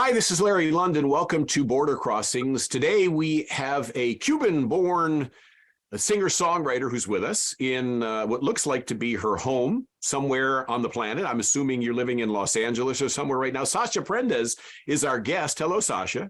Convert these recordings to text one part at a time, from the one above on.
Hi, this is Larry London. Welcome to Border Crossings. Today we have a Cuban-born singer-songwriter who's with us in what looks like to be her home somewhere on the planet. I'm assuming you're living in Los Angeles or somewhere right now. Sasha Prendes is our guest. Hello, Sasha.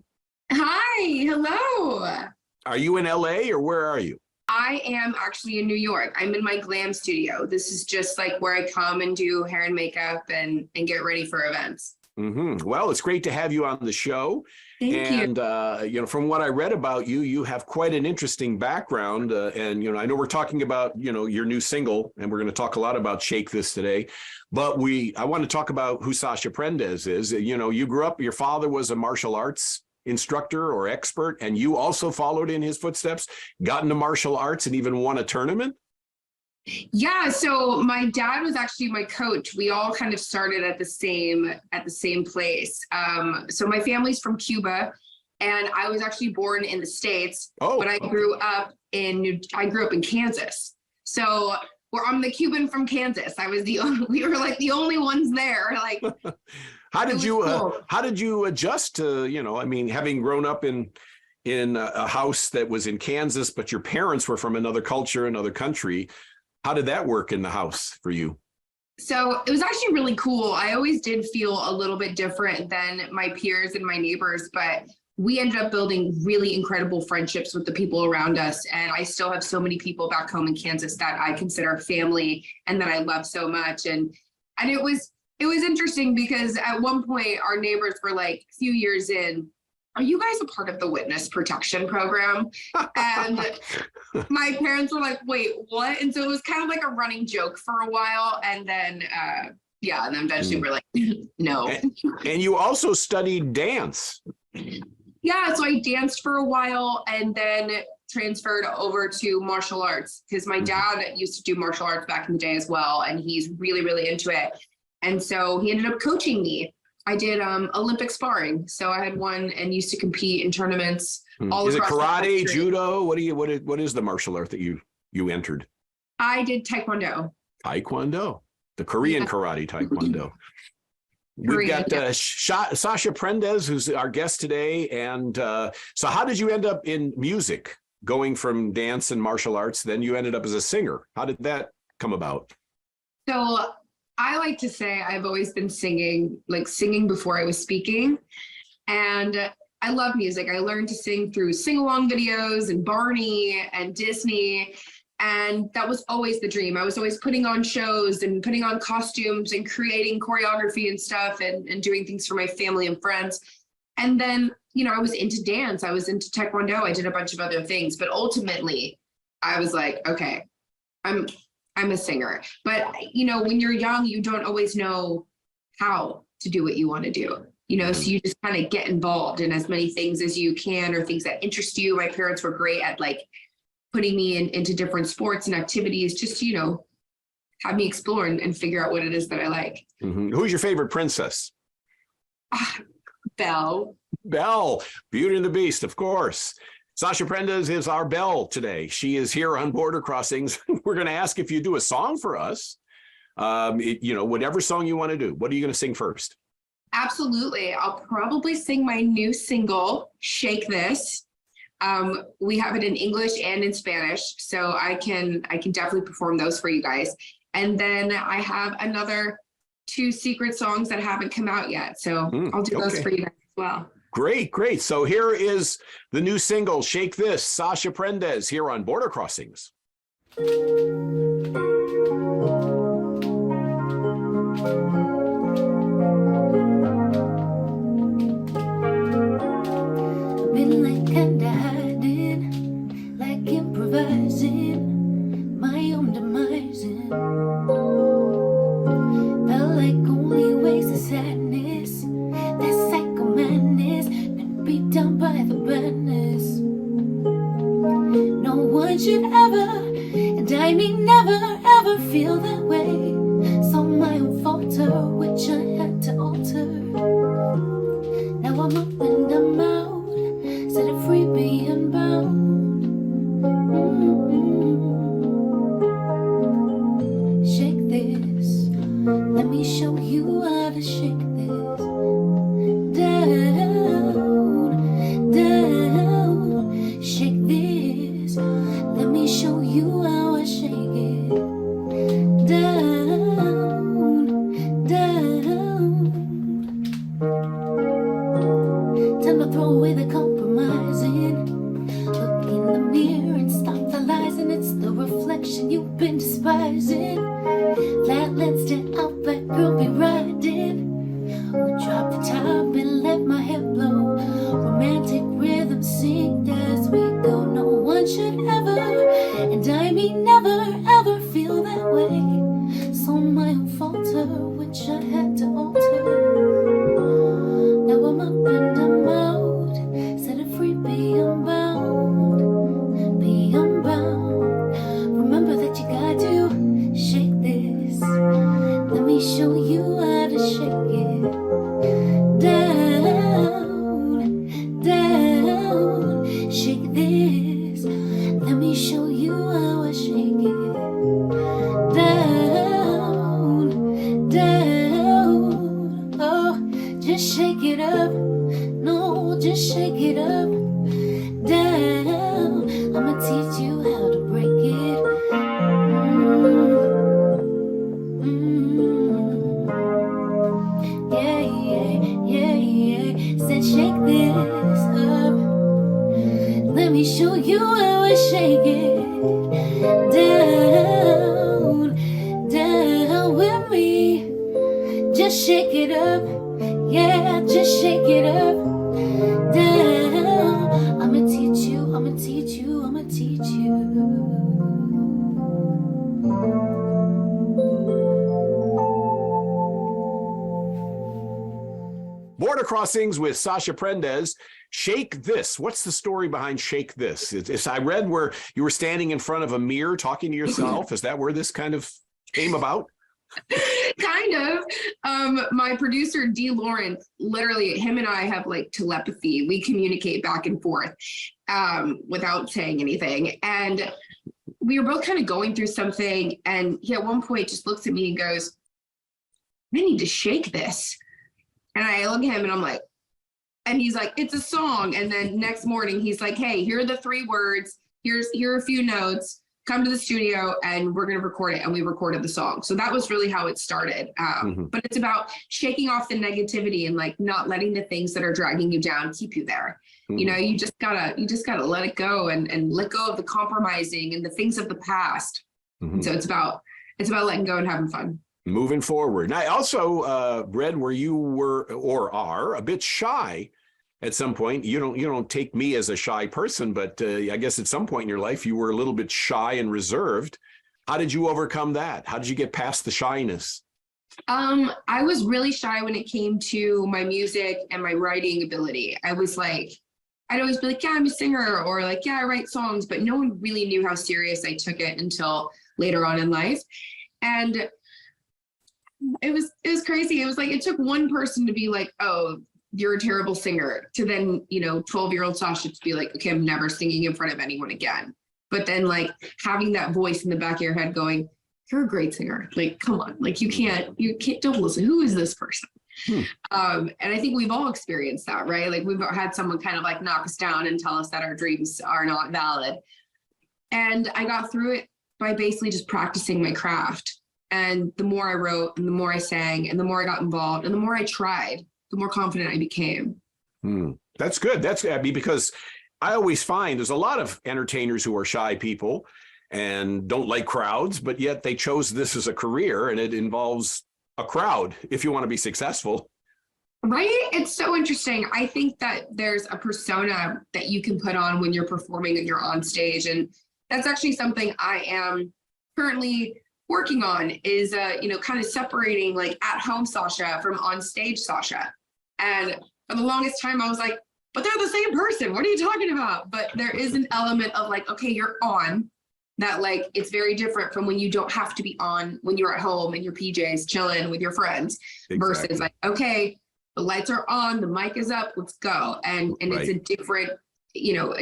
Hi, hello. Are you in LA or where are you? I am actually in New York. I'm in my glam studio. This is just like where I come and do hair and makeup and get ready for events. Well, it's great to have you on the show. Thank you. From what I read about you, you have quite an interesting background. I know we're talking about, your new single, and we're going to talk a lot about Shake This today. But I want to talk about who Sasha Prendes is. You grew up, your father was a martial arts instructor or expert, and you also followed in his footsteps, got into martial arts and even won a tournament. Yeah, so my dad was actually my coach. We all kind of started at the same place. So my family's from Cuba, and I was actually born in the States, but I grew up in Kansas. So I'm the Cuban from Kansas. We were like the only ones there. Like, how did you adjust to, having grown up in a house that was in Kansas, but your parents were from another culture, another country? How did that work in the house for you? So it was actually really cool. I always did feel a little bit different than my peers and my neighbors, but we ended up building really incredible friendships with the people around us. And I still have so many people back home in Kansas that I consider family and that I love so much. And it was interesting because at one point our neighbors were like, a few years in, are you guys a part of the witness protection program? And my parents were like, wait, what? And so it was kind of like a running joke for a while. And then, and then eventually we're like, no. And you also studied dance. Yeah, so I danced for a while and then transferred over to martial arts because my dad used to do martial arts back in the day as well. And he's really, really into it. And so he ended up coaching me. I did Olympic sparring, so I had won and used to compete in tournaments all across. Is it karate, judo? What is the martial art that you entered? I did taekwondo. Taekwondo, the Korean karate taekwondo. We've got Sasha Prendes, who's our guest today, and so how did you end up in music, going from dance and martial arts? Then you ended up as a singer. How did that come about? So I like to say I've always been singing before I was speaking. And I love music. I learned to sing through sing-along videos and Barney and Disney. And that was always the dream. I was always putting on shows and putting on costumes and creating choreography and stuff and doing things for my family and friends. And then, I was into dance. I was into taekwondo. I did a bunch of other things. But ultimately, I was like, okay, I'm a singer, but when you're young, you don't always know how to do what you want to do, so you just kind of get involved in as many things as you can or things that interest you. My parents were great at like putting me into different sports and activities, just to, have me explore and figure out what it is that I like. Who's your favorite princess? Belle. Belle, Beauty and the Beast, of course. Sasha Prendes is our Belle today. She is here on Border Crossings. We're going to ask if you do a song for us. Whatever song you want to do. What are you going to sing first? Absolutely. I'll probably sing my new single, Shake This. We have it in English and in Spanish, so I can definitely perform those for you guys. And then I have another 2 secret songs that haven't come out yet, so I'll do those for you guys as well. Great. So here is the new single, Shake This, Sasha Prendes, here on Border Crossings. Been like kinda hiding, like improvising, my own demising. Felt like only ways of sadness, that psycho madness, been beat down by the badness. No one should ever, and I mean never, ever feel that way. Saw my own falter, which I had to alter. Now I'm up and I'm out, set it free, being bound. Shake this, let me show you how to shake this. Da-da-da. you how I shake it down, down. Time to throw away the compromising. Look in the mirror and stop the lies, and it's the reflection you've been despising. Flatlands to outback, girl, be riding. We'll drop the top and let my head blow. Romantic rhythm synced as we go. No one should ever, and I mean never, ever feel that way. So my own falter, which I had to alter. Now I'm up and I'm out, set it free, be unbound, be unbound. Remember that you got to shake this. Let me show you how to shake it down, down. Shake this. Let me show you how I shake it down, down. Oh, just shake it up. No, just shake it up, down. I'ma teach you how to break it. Yeah, yeah, yeah, yeah. Said shake this up. Let me show you how I shake it down, down with me. Just shake it up. Yeah, just shake it up, down. I'ma teach you, I'ma teach you, I'ma teach you. Border Crossings with Sasha Prendes. Shake This. What's the story behind Shake This? I read where you were standing in front of a mirror talking to yourself. Is that where this kind of came about? Kind of. My producer D Lawrence, literally him and I have like telepathy. We communicate back and forth without saying anything. And we were both kind of going through something, and he at one point just looks at me and goes, I need to shake this. And I look at him and I'm like, and he's like, it's a song. And then next morning he's like, hey, here are the 3 words. Here are a few notes. Come to the studio and we're going to record it. And we recorded the song. So that was really how it started. But it's about shaking off the negativity and like not letting the things that are dragging you down keep you there. You know, you just gotta let it go and let go of the compromising and the things of the past. And so it's about letting go and having fun. Moving forward. And I also read where you were or are a bit shy at some point. You don't take me as a shy person, but I guess at some point in your life you were a little bit shy and reserved. How did you overcome that? How did you get past the shyness? I was really shy when it came to my music and my writing ability. I was like, I'd always be like, yeah, I'm a singer, or like, yeah, I write songs, but no one really knew how serious I took it until later on in life. And it was crazy. It was like, it took one person to be like, oh, you're a terrible singer, to then, 12-year-old Sasha to be like, okay, I'm never singing in front of anyone again. But then like having that voice in the back of your head going, you're a great singer. Like, come on, like you can't, don't listen. Who is this person? And I think we've all experienced that, right? Like we've had someone kind of like knock us down and tell us that our dreams are not valid. And I got through it by basically just practicing my craft. And the more I wrote and the more I sang and the more I got involved and the more I tried, the more confident I became. That's good. That's because I always find there's a lot of entertainers who are shy people and don't like crowds, but yet they chose this as a career, and it involves a crowd if you want to be successful. Right? It's so interesting. I think that there's a persona that you can put on when you're performing and you're on stage. And that's actually something I am currently working on, is kind of separating like at home Sasha from on stage Sasha. And for the longest time I was like, but they're the same person, what are you talking about? But there is an element of like, okay, you're on, that like it's very different from when you don't have to be on, when you're at home in your PJs chilling with your friends. Exactly. Versus like, okay, the lights are on, the mic is up, let's go. And right. It's a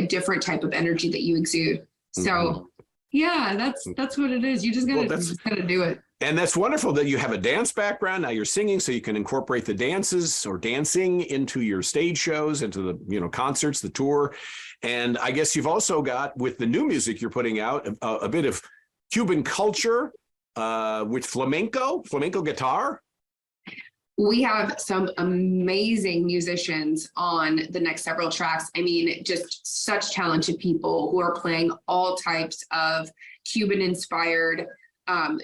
different type of energy that you exude. So yeah, that's what it is. You just gotta do it. And that's wonderful that you have a dance background. Now you're singing, so you can incorporate the dances or dancing into your stage shows, into the, concerts, the tour. And I guess you've also got, with the new music you're putting out, a bit of Cuban culture with flamenco guitar. We have some amazing musicians on the next several tracks. I mean, just such talented people who are playing all types of Cuban-inspired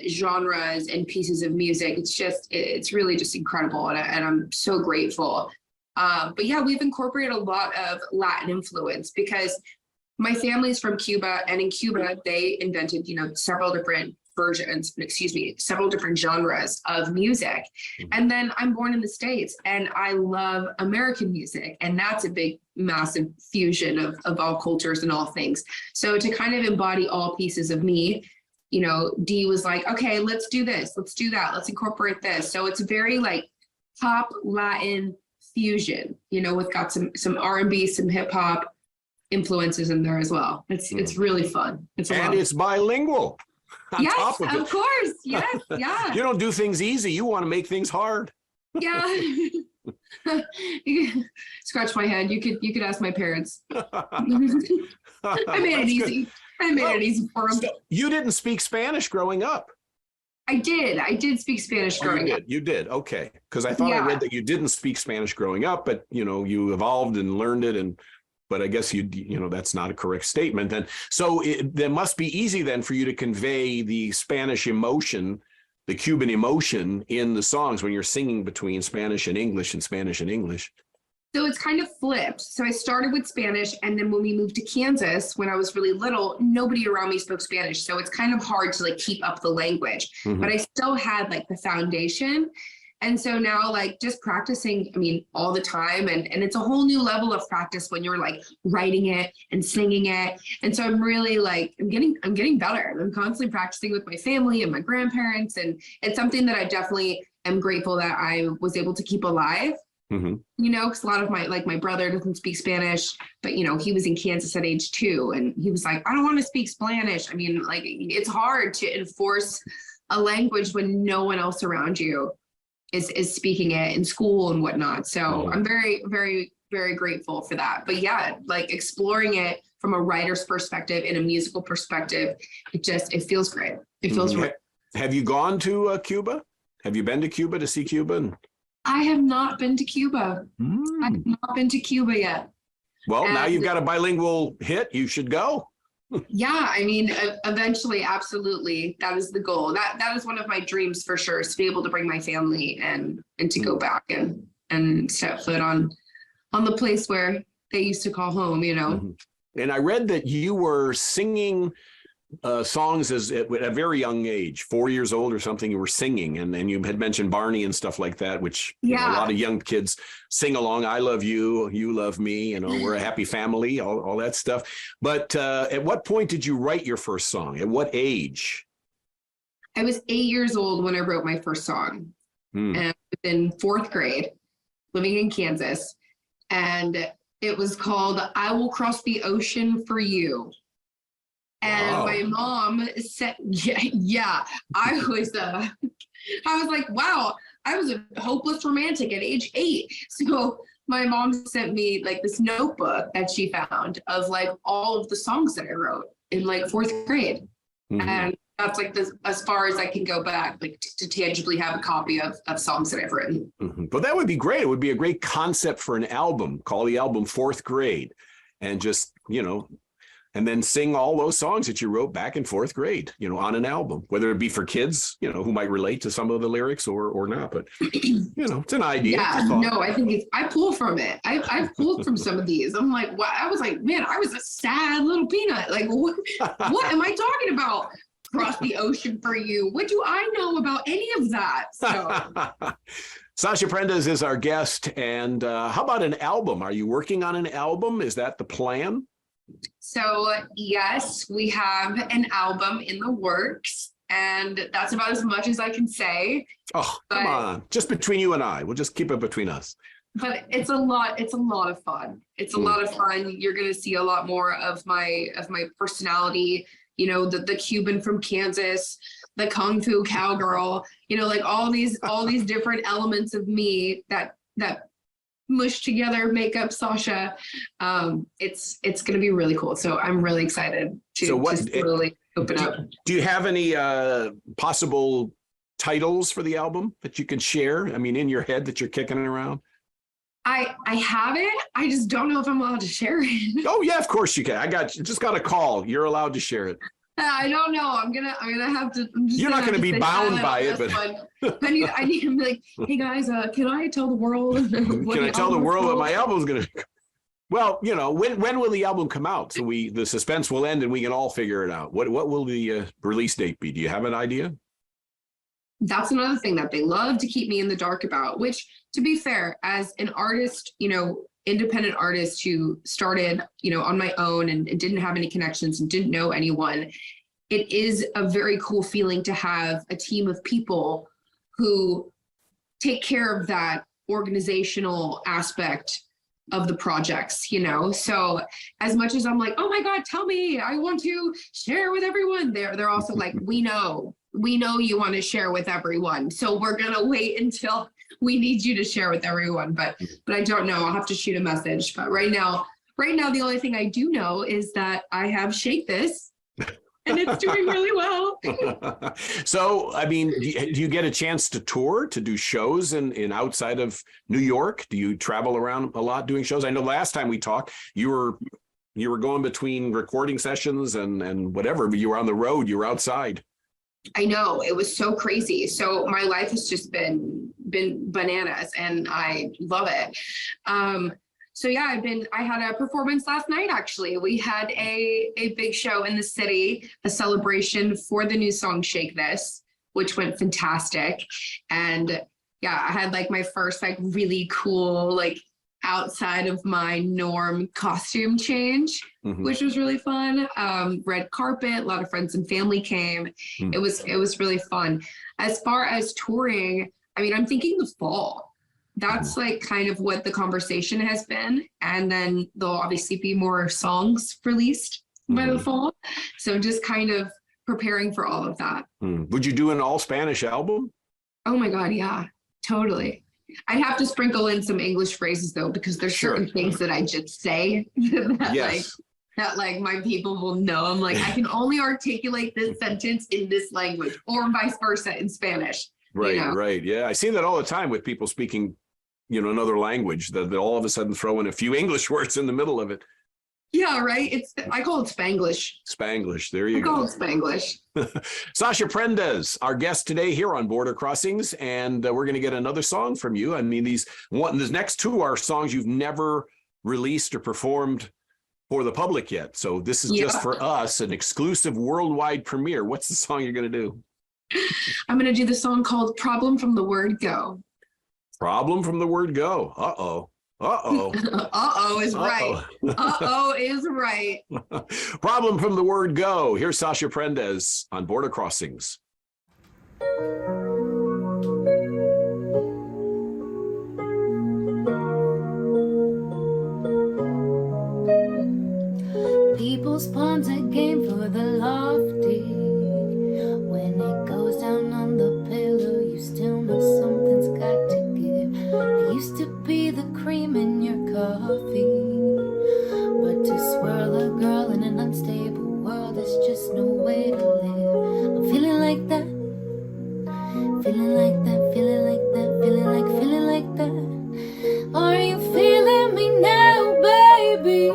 genres and pieces of music. It's really just incredible, and I'm so grateful. But yeah, we've incorporated a lot of Latin influence because my family's from Cuba, and in Cuba they invented, several different genres of music. And then I'm born in the States, and I love American music, and that's a big, massive fusion of all cultures and all things. So to kind of embody all pieces of me, Dee was like, okay, let's do this, let's do that, let's incorporate this. So it's very like pop Latin fusion, with got some R&B, some hip hop influences in there as well. It's really fun. It's bilingual. Yes, of course. Yes, yeah. You don't do things easy. You want to make things hard. Yeah. You can scratch my head. You could ask my parents. I made it easy. Good. I made it easy for them. So you didn't speak Spanish growing up. I did speak Spanish growing up. You did. Okay. Because I thought I read that you didn't speak Spanish growing up, but you evolved and learned it, but I guess that's not a correct statement. And so that must be easy then for you to convey the Spanish emotion, the Cuban emotion in the songs when you're singing between Spanish and English and Spanish and English. So it's kind of flipped. So I started with Spanish, and then when we moved to Kansas, when I was really little, nobody around me spoke Spanish. So it's kind of hard to keep up the language, but I still had the foundation. And so now just practicing, all the time. And it's a whole new level of practice when you're writing it and singing it. And so I'm really I'm getting better. I'm constantly practicing with my family and my grandparents. And it's something that I definitely am grateful that I was able to keep alive. Because a lot of my brother doesn't speak Spanish, but he was in Kansas at age 2, and he was like, I don't want to speak Spanish. It's hard to enforce a language when no one else around you is speaking it in school and whatnot. So I'm very, very, very grateful for that. But yeah, exploring it from a writer's perspective and a musical perspective, it feels great. It feels right. Have you gone to Cuba? Have you been to Cuba to see Cuba? I have not been to Cuba. I have not been to Cuba yet. Well, now you've got a bilingual hit. You should go. Yeah, eventually, absolutely. That is the goal. That is one of my dreams for sure, is to be able to bring my family and to go back and set foot on the place where they used to call home, And I read that you were singing songs at a very young age, 4 years old or something. You were singing, and you had mentioned Barney and stuff like that, which a lot of young kids sing along. I love you, you love me, we're a happy family, all that stuff. But at what point did you write your first song? At what age? I was 8 years old when I wrote my first song, and I was in 4th grade, living in Kansas, and it was called "I Will Cross the Ocean for You." And my mom said, I was like, wow, I was a hopeless romantic at age 8. So my mom sent me this notebook that she found of all of the songs that I wrote in 4th grade. And that's as far as I can go back, to tangibly have a copy of songs that I've written. But that would be great. It would be a great concept for an album. Call the album 4th Grade, and just, and then sing all those songs that you wrote back in 4th grade, on an album, whether it be for kids, who might relate to some of the lyrics or not. But, it's an idea. Yeah, no, I think I pull from it. I've pulled from some of these. I'm like, wow, I was like, man, I was a sad little peanut. What am I talking about? Cross the ocean for you. What do I know about any of that? So. Sasha Prendes is our guest. And how about an album? Are you working on an album? Is that the plan? So yes, we have an album in the works, and that's about as much as I can say. Oh, come on. Just between you and I. We'll just keep it between us. But it's a lot of fun. It's a lot of fun. You're going to see a lot more of my personality, the Cuban from Kansas, the Kung Fu cowgirl, like all these different elements of me that mush together make up Sasha. It's going to be really cool. So I'm really excited to slowly open up. Do you have any possible titles for the album that you can share? I mean, in your head that you're kicking around? I have it. I just don't know if I'm allowed to share it. Oh yeah, of course you can. Just got a call. You're allowed to share it. I don't know. I'm gonna have to. You're not gonna be bound by it, but I need to be like, hey guys, can I tell the world? Can I tell the world what my album's gonna? Well, when will the album come out? So the suspense will end and we can all figure it out. What will the release date be? Do you have an idea? That's another thing that they love to keep me in the dark about, which, to be fair, as an artist, independent artist who started, on my own and didn't have any connections and didn't know anyone, it is a very cool feeling to have a team of people who take care of that organizational aspect of the projects, So as much as I'm like, oh my God, tell me, I want to share with everyone, they're also like, we know you want to share with everyone. So we're going to wait until we need you to share with everyone. But I don't know. I'll have to shoot a message. But right now, the only thing I do know is that I have Shake This and it's doing really well. So, I mean, do you get a chance to tour, to do shows in outside of New York? Do you travel around a lot doing shows? I know last time we talked, you were going between recording sessions and whatever, but you were on the road, you were outside. I know, it was so crazy. So my life has just been bananas and I love it. So yeah, I had a performance last night, actually. We had a big show in the city, a celebration for the new song Shake This, which went fantastic. And yeah, I had my first really cool, outside of my norm costume change, which was really fun. Red carpet, a lot of friends and family came. It was really fun. As far as touring, I mean, I'm thinking the fall. That's kind of what the conversation has been. And then there'll obviously be more songs released by the fall. So just kind of preparing for all of that. Would you do an all Spanish album? Oh my God, yeah, totally. I'd have to sprinkle in some English phrases though, because there's certain things that I just say that my people will know. I'm like, I can only articulate this sentence in this language, or vice versa in Spanish. Right. Yeah, I see that all the time with people speaking, another language, that all of a sudden throw in a few English words in the middle of it. Yeah, right. I call it Spanglish. Spanglish. There you go. I call it Spanglish. Sasha Prendes, our guest today here on Border Crossings, and we're going to get another song from you. I mean, these next two are songs you've never released or performed for the public yet. So this is just for us, an exclusive worldwide premiere. What's the song you're going to do? I'm going to do the song called Problem from the Word Go. Problem from the word go. Uh-oh. Uh-oh is right. Uh-oh is right. Problem from the word go. Here's Sasha Prendes on Border Crossings. People's pawns a game for the lofty. When it goes down on the pillow, you still know something's got to give. I used to be the cream in your coffee, but to swirl a girl in an unstable world is just no way to live. I'm feeling like that, feeling like that, feeling like that, feeling like that. Are you feeling me now, baby?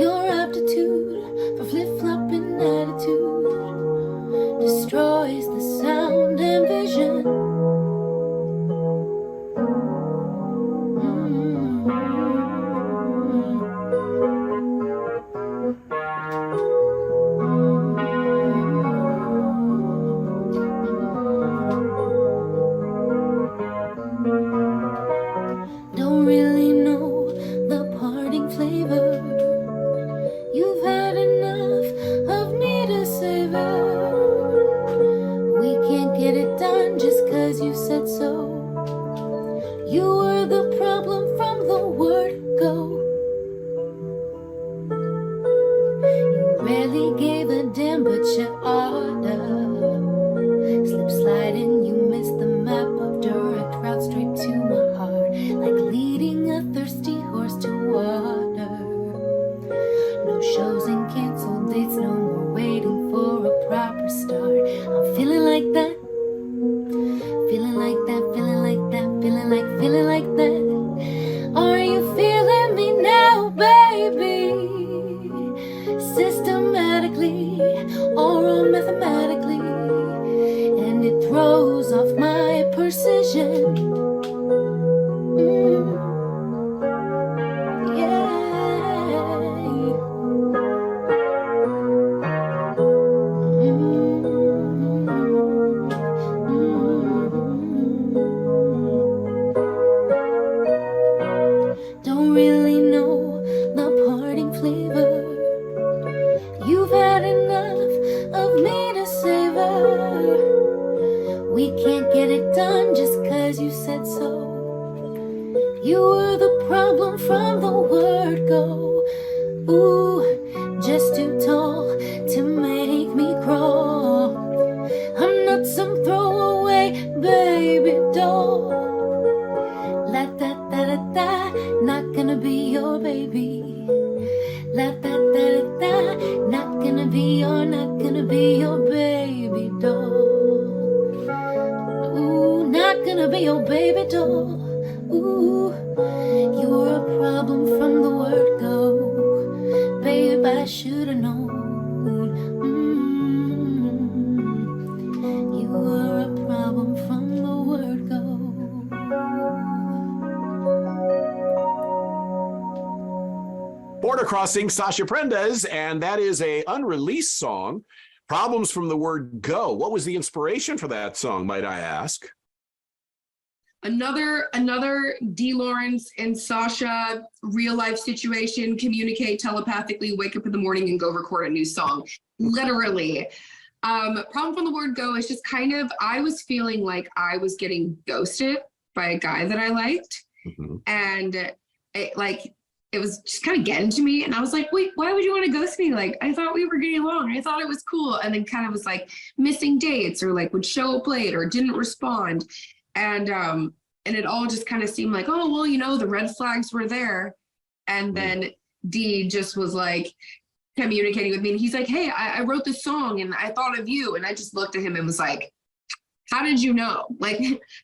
Your aptitude for flip-flopping attitude destroys the sound and vision. Barely gave a damn, but you oughta. Slip sliding, you missed the map of direct route straight to my heart, like leading a thirsty horse to water. No shows and canceled dates, no more waiting for a proper start. I'm feeling like that, feeling like that, feeling like that, feeling like that. Are you feeling me now, baby? Systematically or mathematically, and it throws off my precision. Don't really know the parting flavor. You've had enough of me to savor. We can't get it done just 'cause you said so. You were the problem from the word go. Ooh, just too tall to make me crawl. I'm not some throwaway baby doll. La da da da da, not gonna be your baby. La da da da da, not gonna be your baby doll. Ooh, not gonna be your baby doll. Ooh, you were a problem from the word go. Babe, I should've known. You were a problem from the word go. Border Crossing, Sasha Prendes, and that is a unreleased song, Problems from the Word Go. What was the inspiration for that song, might I ask? Another D. Lawrence and Sasha real life situation, communicate telepathically, wake up in the morning and go record a new song. Literally. Problem from the word go is just kind of, I was feeling like I was getting ghosted by a guy that I liked. Mm-hmm. And it was just kind of getting to me. And I was like, wait, why would you want to ghost me? Like, I thought we were getting along. I thought it was cool. And then kind of was like missing dates, or like would show up late or didn't respond. And it all just kind of seemed like, oh, well, you know, the red flags were there. And then D just was like communicating with me. And he's like, hey, I wrote this song and I thought of you. And I just looked at him and was like, how did you know? Like,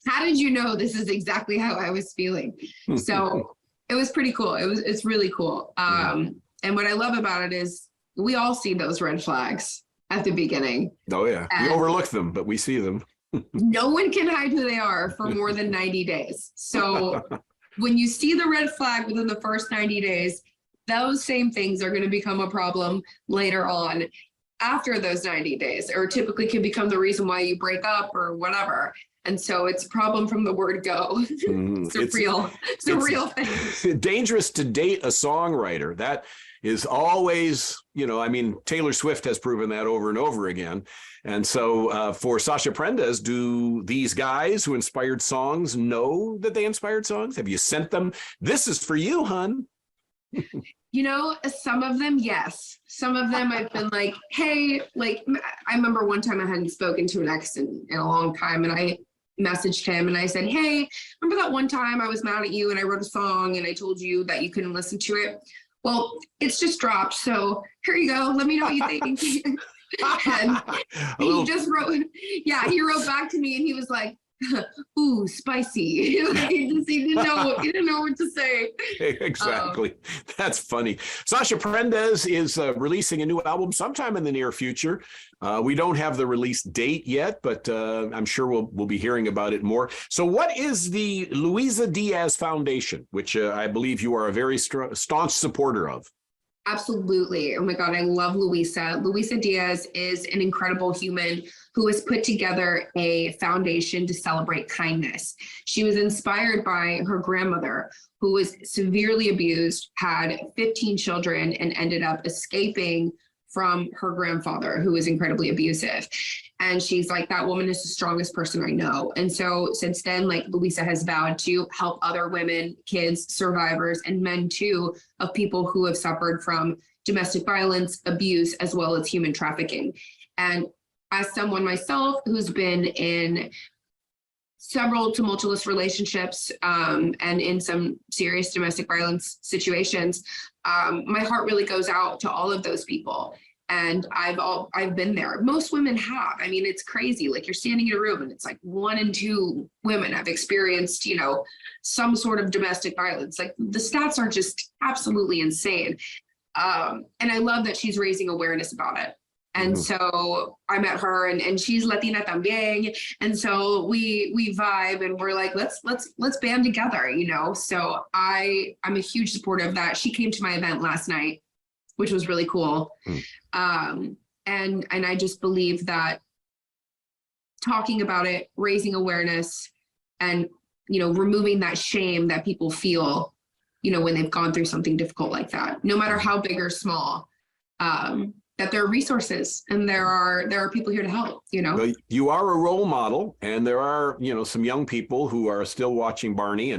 how did you know this is exactly how I was feeling? So it was pretty cool. It's really cool. And what I love about it is we all see those red flags at the beginning. Oh yeah, we overlook them, but we see them. No one can hide who they are for more than 90 days. So when you see the red flag within the first 90 days, those same things are going to become a problem later on after those 90 days, or typically can become the reason why you break up or whatever. And so it's a problem from the word go. It's a real thing. Dangerous to date a songwriter. That is always, you know, I mean, Taylor Swift has proven that over and over again. And so for Sasha Prendes, do these guys who inspired songs know that they inspired songs? Have you sent them, this is for you, hun? You know, some of them, yes. Some of them I've been like, hey, like, I remember one time I hadn't spoken to an ex in a long time, and I messaged him and I said, hey, remember that one time I was mad at you and I wrote a song and I told you that you couldn't listen to it? Well, it's just dropped. So here you go. Let me know what you think. And he just wrote, he wrote back to me and he was like, ooh, spicy. he didn't know what to say. Exactly. That's funny. Sasha Prendes is releasing a new album sometime in the near future. We don't have the release date yet, but I'm sure we'll be hearing about it more. So what is the Luisa Diaz Foundation, which I believe you are a very staunch supporter of? Absolutely. Oh my God, I love Luisa. Luisa Diaz is an incredible human who has put together a foundation to celebrate kindness. She was inspired by her grandmother, who was severely abused, had 15 children, and ended up escaping from her grandfather, who was incredibly abusive. And she's like, that woman is the strongest person I know. And so since then, like, Luisa has vowed to help other women, kids, survivors, and men too, of people who have suffered from domestic violence, abuse, as well as human trafficking. And as someone myself who's been in several tumultuous relationships and in some serious domestic violence situations, my heart really goes out to all of those people. And I've been there. Most women have. I mean, it's crazy. Like, you're standing in a room and it's like 1 in 2 women have experienced, you know, some sort of domestic violence. Like, the stats are just absolutely insane. And I love that she's raising awareness about it. And so I met her, and she's Latina también. And so we vibe, and we're like, let's band together, you know? So I'm a huge supporter of that. She came to my event last night, which was really cool. And I just believe that talking about it, raising awareness, and, you know, removing that shame that people feel, you know, when they've gone through something difficult like that, no matter how big or small, that there are resources and there are people here to help, you know. Well, you are a role model, and there are, you know, some young people who are still watching Barney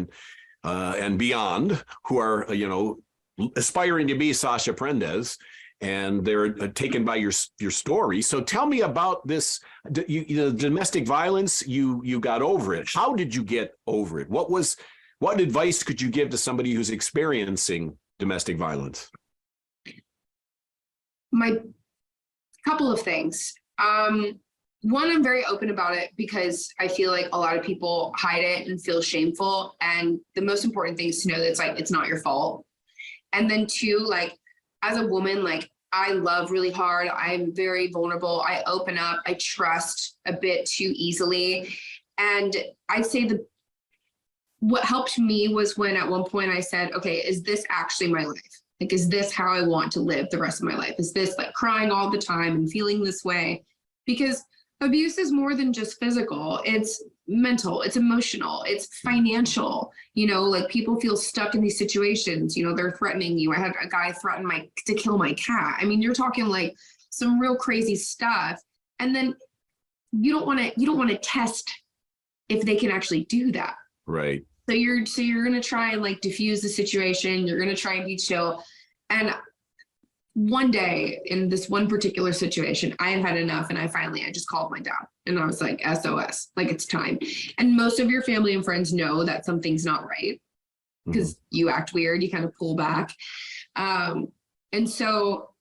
and beyond, who are, you know, aspiring to be Sasha Prendes, and they're taken by your story. So tell me about this, you know, domestic violence. You got over it. How did you get over it? What advice could you give to somebody who's experiencing domestic violence? My couple of things. One, I'm very open about it because I feel like a lot of people hide it and feel shameful. And the most important thing is to know that it's not your fault. And then 2, like, as a woman, like, I love really hard. I'm very vulnerable. I open up. I trust a bit too easily. And I'd say what helped me was when at one point I said, okay, is this actually my life? Like, is this how I want to live the rest of my life? Is this like crying all the time and feeling this way? Because abuse is more than just physical. It's mental, it's emotional, it's financial. You know, like, people feel stuck in these situations. You know, they're threatening you. I had a guy threaten to kill my cat. I mean, you're talking like some real crazy stuff. And then you don't want to test if they can actually do that. Right. So you're going to try and like diffuse the situation. You're going to try and be chill. And one day in this one particular situation, I had enough, and I just called my dad, and I was like, SOS, like, it's time. And most of your family and friends know that something's not right because you act weird, you kind of pull back. And so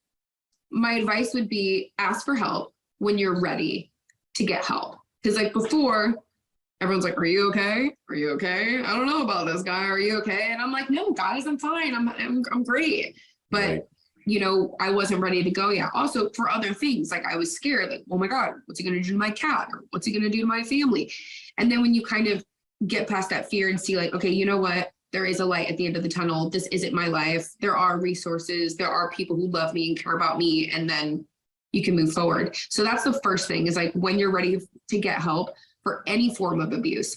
my advice would be, ask for help when you're ready to get help. Because like before, everyone's like, are you okay? Are you okay? I don't know about this guy. Are you okay? And I'm like, no, guys, I'm fine. I'm great. But right. You know, I wasn't ready to go yet. Also for other things, like, I was scared, like, oh my God, what's he going to do to my cat? Or what's he going to do to my family? And then when you kind of get past that fear and see like, okay, you know what? There is a light at the end of the tunnel. This isn't my life. There are resources. There are people who love me and care about me. And then you can move forward. So that's the first thing, is like, when you're ready to get help for any form of abuse,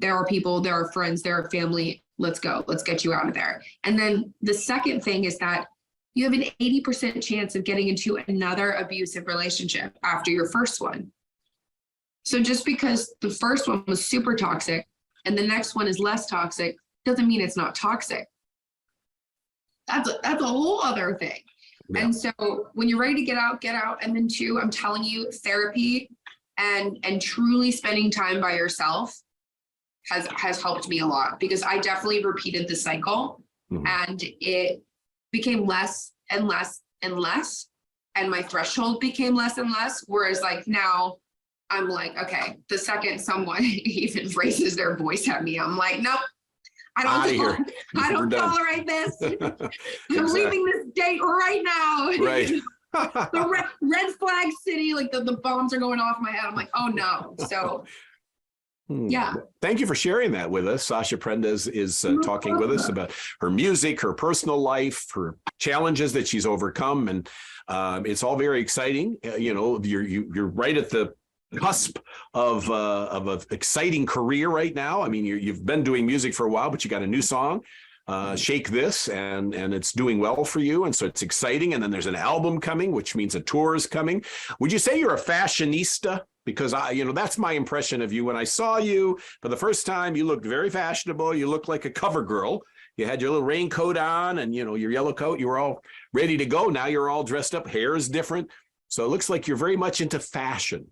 there are people, there are friends, there are family. Let's go. Let's get you out of there. And then the second thing is that you have an 80% chance of getting into another abusive relationship after your first one. So just because the first one was super toxic and the next one is less toxic doesn't mean it's not toxic. That's a whole other thing. Yeah. And so when you're ready to get out. And then 2, I'm telling you, therapy and truly spending time by yourself has helped me a lot, because I definitely repeated the cycle and it became less and less and less, and my threshold became less and less. Whereas like now I'm like, okay, the second someone even raises their voice at me, I'm like, nope, I don't tolerate this. I'm leaving this date right now. Right. The red flag city, like the bombs are going off my head. I'm like, oh no. So yeah. Thank you for sharing that with us. Sasha Prendes is talking with us about her music, her personal life, her challenges that she's overcome. And it's all very exciting. You know, you're right at the cusp of an exciting career right now. I mean, you've been doing music for a while, but you got a new song, Shake This, and it's doing well for you. And so it's exciting. And then there's an album coming, which means a tour is coming. Would you say you're a fashionista? Because that's my impression of you. When I saw you for the first time, you looked very fashionable. You looked like a cover girl. you had your little raincoat on and, you know, your yellow coat, you were all ready to go. Now you're all dressed up. Hair is different. So it looks like you're very much into fashion.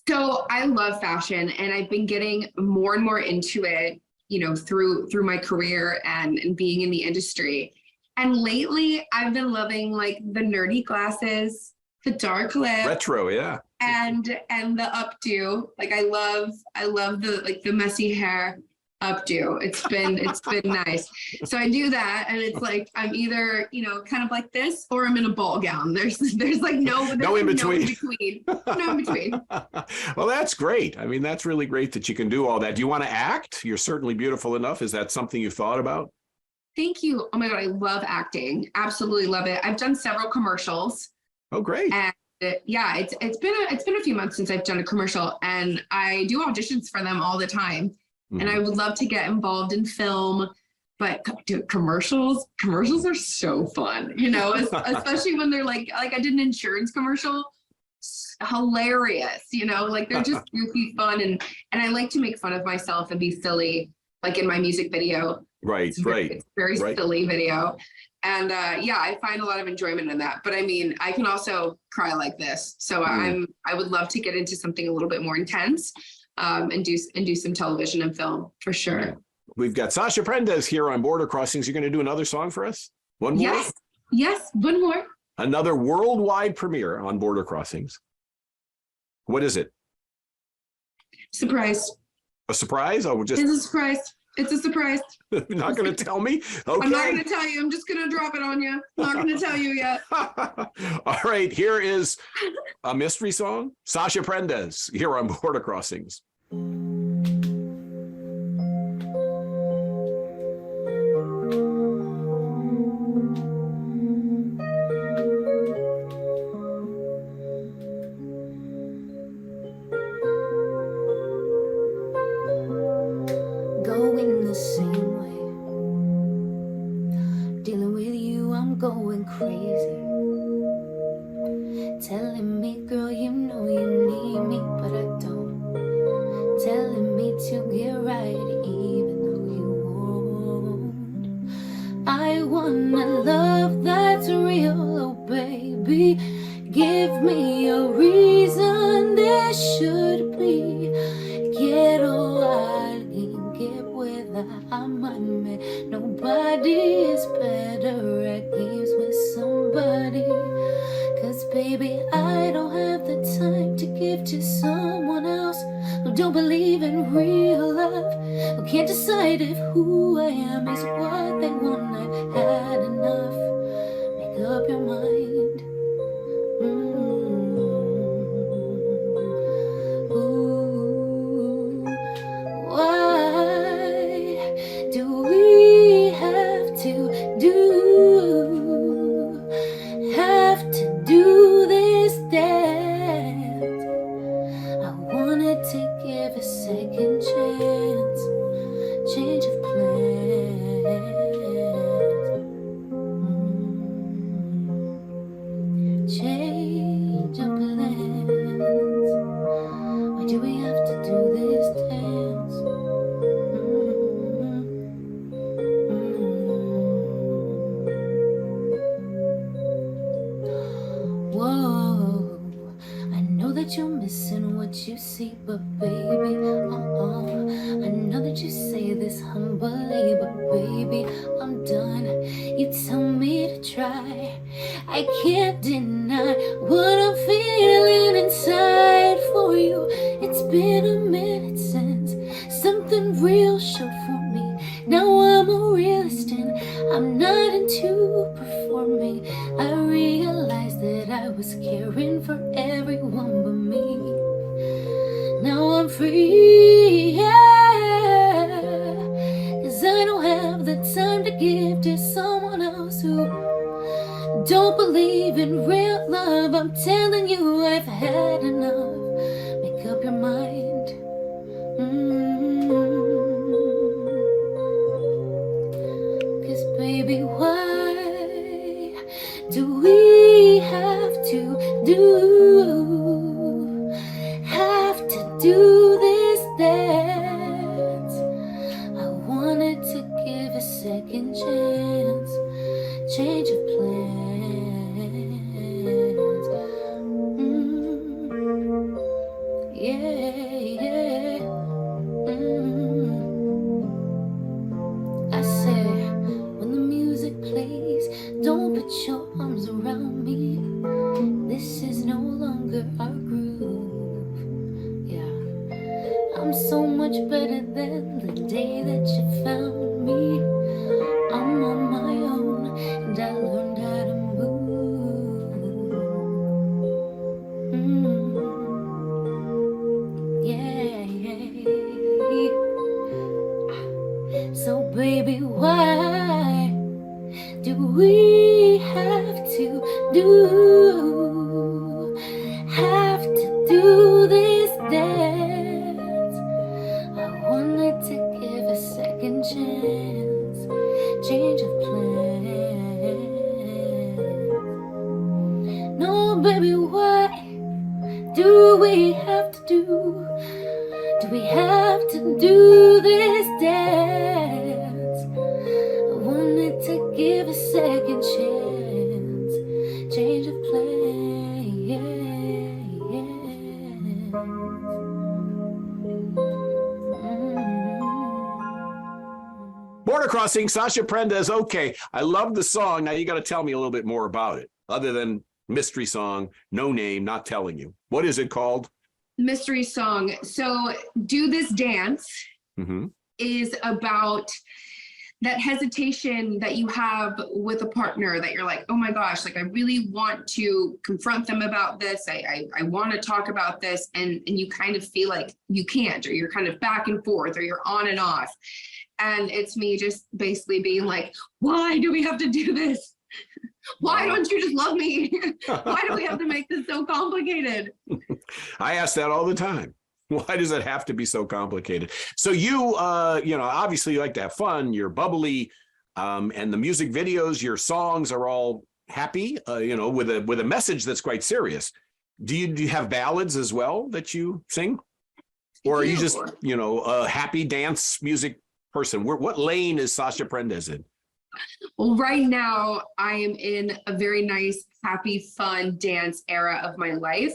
So I love fashion, and I've been getting more and more into it, you know, through my career and being in the industry. And lately I've been loving like the nerdy glasses, the dark lip, Retro, yeah. and the updo. Like I love the like the messy hair updo. It's been nice. So I do that, and it's like I'm either, you know, kind of like this, or I'm in a ball gown. There's like no in between. No in between. Well, that's great. I mean, that's really great that you can do all that. Do you want to act? You're certainly beautiful enough. Is that something you thought about? Thank you. Oh my God, I love acting. Absolutely love it. I've done several commercials. Oh, great. And yeah, it's been a few months since I've done a commercial, and I do auditions for them all the time. And I would love to get involved in film, but dude, commercials are so fun, you know, especially when they're like I did an insurance commercial. Hilarious, you know, like they're just goofy fun, and I like to make fun of myself and be silly, like in my music video. Right, It's a very silly video. And yeah, I find a lot of enjoyment in that. But I mean, I can also cry like this. So I would love to get into something a little bit more intense, and do some television and film for sure. Yeah. We've got Sasha Prendes here on Border Crossings. You're going to do another song for us? One more? Yes, one more. Another worldwide premiere on Border Crossings. What is it? Surprise. A surprise? Oh, It's a surprise. It's a surprise. You're not going to tell me? Okay. I'm not going to tell you. I'm just going to drop it on you. I'm not going to tell you yet. All right. Here is a mystery song. Sasha Prendes here on Border Crossings. Going the same way. Dealing with you, I'm going crazy. Telling me, girl, you know you need me, but I don't. Telling me to get right, even though you won't. I want a love that's real, oh baby. Give me a reason there should be. Get all I can get without I'm unmet. Nobody is better at games with somebody. Cause baby, I don't have the time to give to someone else who don't believe in real love, who can't decide if who I am is what they want. I've had enough. Make up your mind. Ooh, why do we have to do this dance? I wanted to give a second chance, change of plans, change of plans. Why do we have to do this dance? Whoa, I know that you're missing what you see, but baby, I know that you say this humbly, but baby, I'm done. You tell me to try, I can't deny what I'm feeling inside for you. It's been a minute since something real showed for me. Now I'm a realist and I'm not into performing. I realized that I was caring for everyone but me. Now I'm free, yeah, 'cause I don't have the time to give to someone else who don't believe in real love. I'm telling you, I've had enough. Make up your mind. Cause baby, why do we have to do this dance? I wanted to give a second longer our groove. Yeah, I'm so much better than the day that you found me. I'm on my own and I learned how to move. Yeah, yeah. So baby, why do we have to do this dance? I wanted to give a second chance, change of plan. No, baby, why do we have to do this dance? I wanted to give a second chance, change of plan. Border Crossing, Sasha Prendes. Okay, I love the song. Now you got to tell me a little bit more about it, other than mystery song, no name, not telling you. What is it called? Mystery song. So Do This Dance is about that hesitation that you have with a partner, that you're like, oh my gosh, like I really want to confront them about this. I want to talk about this. And you kind of feel like you can't, or you're kind of back and forth, or you're on and off. And it's me just basically being like, why do we have to do this? Why don't you just love me? Why do we have to make this so complicated? I ask that all the time. Why does it have to be so complicated? So you, obviously you like to have fun. You're bubbly, and the music videos, your songs are all happy, with a message that's quite serious. Do you have ballads as well that you sing, or are you just a happy dance music person? What lane is Sasha Prendes in? Well, right now I am in a very nice, happy, fun dance era of my life.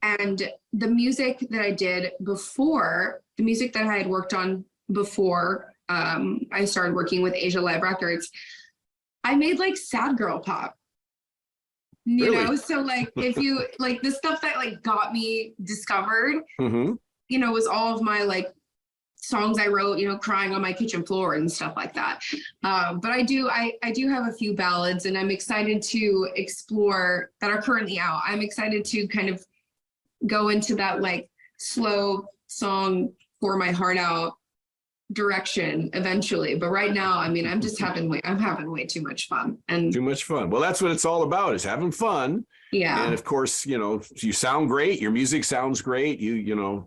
And the music that I did before, the music that I had worked on before I started working with Asia Live Records, I made like sad girl pop. So like if you like the stuff that like got me discovered, was all of my like songs I wrote, crying on my kitchen floor and stuff like that. But I do have a few ballads, and I'm excited to explore that are currently out. I'm excited to kind of go into that like slow song, pour my heart out direction eventually. But right now, I mean, I'm having way too much fun. And too much fun. Well, that's what it's all about, is having fun. Yeah. And of course, you sound great. Your music sounds great.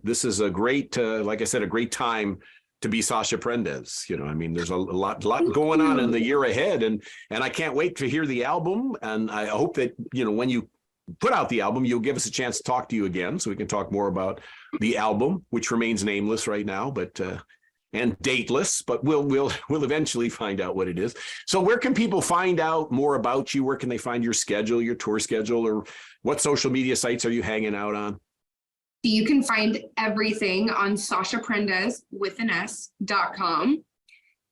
This is a great, like I said, a great time to be Sasha Prendes. I mean, there's a lot going on in the year ahead, and I can't wait to hear the album. And I hope that, when you put out the album, you'll give us a chance to talk to you again, so we can talk more about the album, which remains nameless right now, but and dateless, but we'll eventually find out what it is. So where can people find out more about you? Where can they find your schedule, your tour schedule, or what social media sites are you hanging out on? You can find everything on SashaPrendes.com,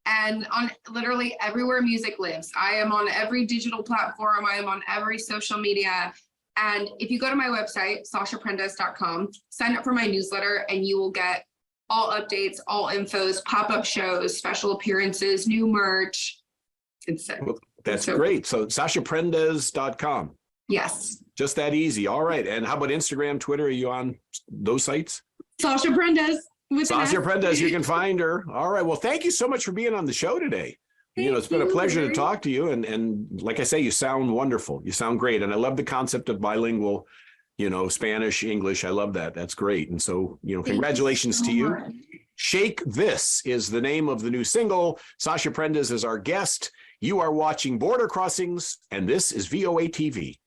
and on literally everywhere music lives. I am on every digital platform. I am on every social media. And if you go to my website, SashaPrendes.com, sign up for my newsletter, and you will get all updates, all infos, pop-up shows, special appearances, new merch. Well, that's great. So SashaPrendes.com. Yes. Just that easy. All right. And how about Instagram, Twitter? Are you on those sites? Sasha Prendes. Sasha Prendes, you can find her. All right. Well, thank you so much for being on the show today. It's been a pleasure to talk to you. And like I say, you sound wonderful. You sound great. And I love the concept of bilingual, Spanish, English. I love that. That's great. And so, congratulations to you. Shake This is the name of the new single. Sasha Prendes is our guest. You are watching Border Crossings, and this is VOA TV.